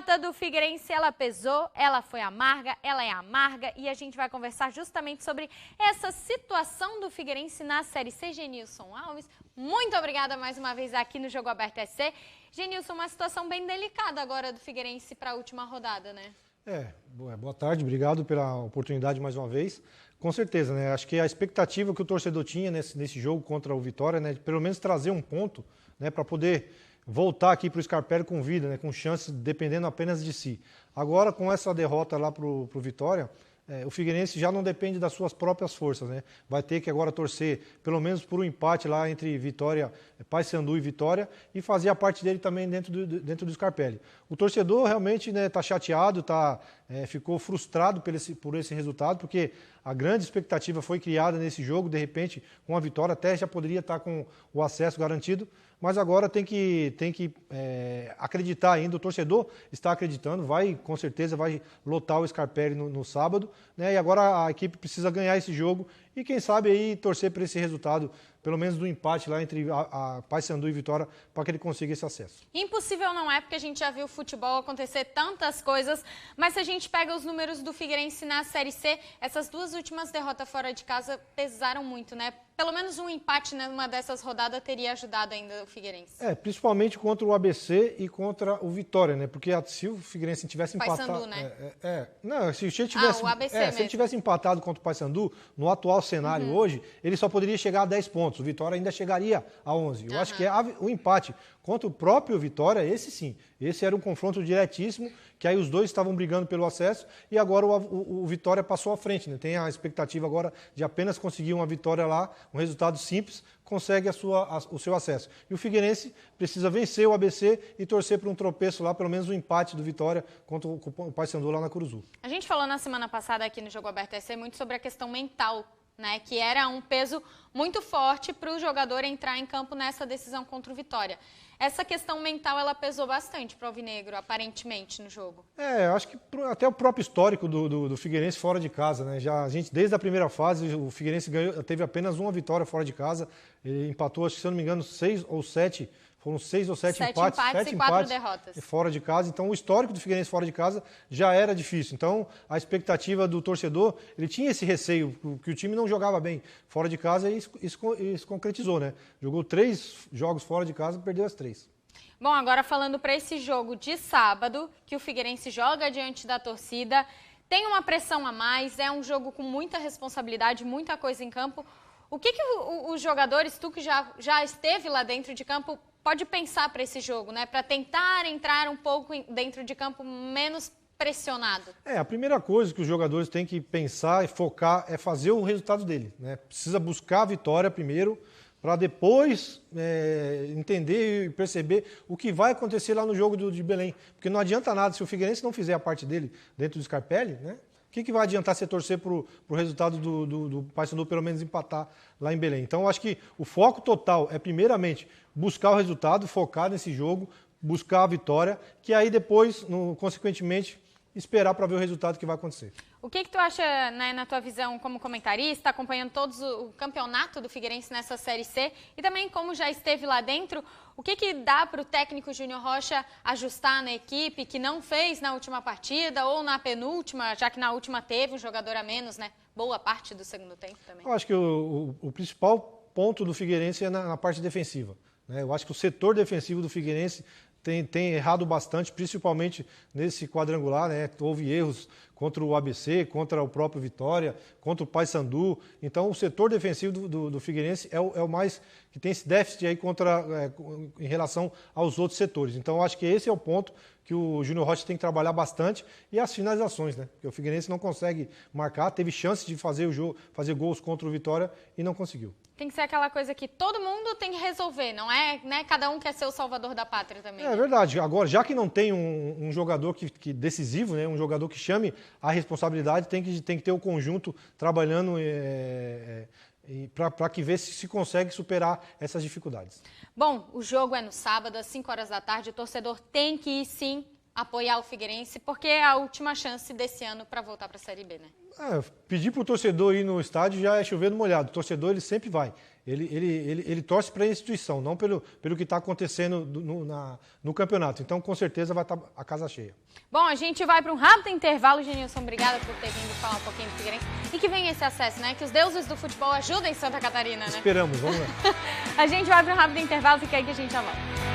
derrota do Figueirense, ela pesou, ela foi amarga, ela é amarga e a gente vai conversar justamente sobre essa situação do Figueirense na Série C. Genilson Alves, muito obrigada mais uma vez aqui no Jogo Aberto SC. Genilson, uma situação bem delicada agora do Figueirense para a última rodada, né? Boa tarde, obrigado pela oportunidade mais uma vez. Com certeza, né? Acho que a expectativa que o torcedor tinha nesse jogo contra o Vitória, né, de pelo menos trazer um ponto, né, para poder voltar aqui para o Scarpelli com vida, né, com chances dependendo apenas de si. Agora, com essa derrota lá para o Vitória, o Figueirense já não depende das suas próprias forças, né? Vai ter que agora torcer pelo menos por um empate lá entre Vitória, Paysandu e Vitória e fazer a parte dele também dentro do Scarpelli. O torcedor realmente está chateado, ficou frustrado por esse resultado, porque a grande expectativa foi criada nesse jogo, de repente, com a vitória, até já poderia estar com o acesso garantido, mas agora tem que acreditar ainda, o torcedor está acreditando, com certeza vai lotar o Scarpelli no sábado, né? E agora a equipe precisa ganhar esse jogo e quem sabe aí torcer por esse resultado, pelo menos do empate lá entre a Paysandu e Vitória, para que ele consiga esse acesso. Impossível não é, porque a gente já viu o futebol acontecer tantas coisas, mas se a gente pega os números do Figueirense na Série C, essas duas últimas derrotas fora de casa pesaram muito, né? Pelo menos um empate numa dessas rodadas teria ajudado ainda o Figueirense. Principalmente contra o ABC e contra o Vitória, né? Porque se o Figueirense tivesse empatado... Paysandu, né? Não, se ele tivesse, o ABC mesmo. se ele tivesse empatado contra o Paysandu, no atual cenário hoje, ele só poderia chegar a 10 pontos. O Vitória ainda chegaria a 11. Eu acho que o empate contra o próprio Vitória, esse sim. Esse era um confronto diretíssimo, que aí os dois estavam brigando pelo acesso e agora o Vitória passou à frente, né? Tem a expectativa agora de apenas conseguir uma vitória lá, um resultado simples, consegue o seu acesso. E o Figueirense precisa vencer o ABC e torcer para um tropeço lá, pelo menos um empate do Vitória contra o Paysandu lá na Curuzu. A gente falou na semana passada aqui no Jogo Aberto SC muito sobre a questão mental, né, que era um peso muito forte para o jogador entrar em campo nessa decisão contra o Vitória. Essa questão mental, ela pesou bastante para o Alvinegro, aparentemente, no jogo. Acho que até o próprio histórico do Figueirense fora de casa, né? Desde a primeira fase, o Figueirense teve apenas uma vitória fora de casa, ele empatou, acho que se eu não me engano, 6 ou 7. Foram 6 ou 7 empates. 7 empates e 4 derrotas. Fora de casa. Então, o histórico do Figueirense fora de casa já era difícil. Então, a expectativa do torcedor, ele tinha esse receio, que o time não jogava bem fora de casa e isso concretizou, né? Jogou 3 jogos fora de casa e perdeu as 3. Bom, agora falando para esse jogo de sábado, que o Figueirense joga diante da torcida, tem uma pressão a mais, é um jogo com muita responsabilidade, muita coisa em campo. O que os jogadores, tu que já esteve lá dentro de campo, pode pensar para esse jogo, né? Para tentar entrar um pouco dentro de campo menos pressionado? A primeira coisa que os jogadores têm que pensar e focar é fazer o resultado dele, né? Precisa buscar a vitória primeiro, para depois entender e perceber o que vai acontecer lá no jogo de Belém. Porque não adianta nada se o Figueirense não fizer a parte dele dentro do Scarpelli, né? O que vai adiantar você torcer para o resultado do Paysandu pelo menos empatar lá em Belém? Então, eu acho que o foco total é, primeiramente, buscar o resultado, focar nesse jogo, buscar a vitória, que aí depois, consequentemente, esperar para ver o resultado que vai acontecer. O que tu acha, né, na tua visão como comentarista, acompanhando todos o campeonato do Figueirense nessa Série C e também como já esteve lá dentro, o que dá para o técnico Júnior Rocha ajustar na equipe que não fez na última partida ou na penúltima, já que na última teve um jogador a menos, né? Boa parte do segundo tempo também. Eu acho que o principal ponto do Figueirense é na parte defensiva, né? Eu acho que o setor defensivo do Figueirense tem errado bastante, principalmente nesse quadrangular, né? Houve erros contra o ABC, contra o próprio Vitória, contra o Paysandu. Então, o setor defensivo do Figueirense é o mais que tem esse déficit aí em relação aos outros setores. Então, eu acho que esse é o ponto que o Júnior Rocha tem que trabalhar bastante e as finalizações, né? Porque o Figueirense não consegue marcar, teve chance de fazer gols contra o Vitória e não conseguiu. Tem que ser aquela coisa que todo mundo tem que resolver, não é? Né? Cada um quer ser o salvador da pátria também. É verdade. Agora, já que não tem um jogador que decisivo, né? Um jogador que chame a responsabilidade, tem que ter o conjunto trabalhando para que ver se consegue superar essas dificuldades. Bom, o jogo é no sábado, às 5 horas da tarde. O torcedor tem que ir, sim, apoiar o Figueirense, porque é a última chance desse ano para voltar para a Série B, né? Pedir para o torcedor ir no estádio já é chover no molhado. O torcedor, ele sempre vai. Ele torce para a instituição, não pelo que está acontecendo no campeonato. Então, com certeza, vai estar a casa cheia. Bom, a gente vai para um rápido intervalo. Genilson, obrigada por ter vindo falar um pouquinho do Figueirense. E que venha esse acesso, né? Que os deuses do futebol ajudem Santa Catarina, né? Esperamos, vamos lá. A gente vai para um rápido intervalo, fica aí que a gente já volta.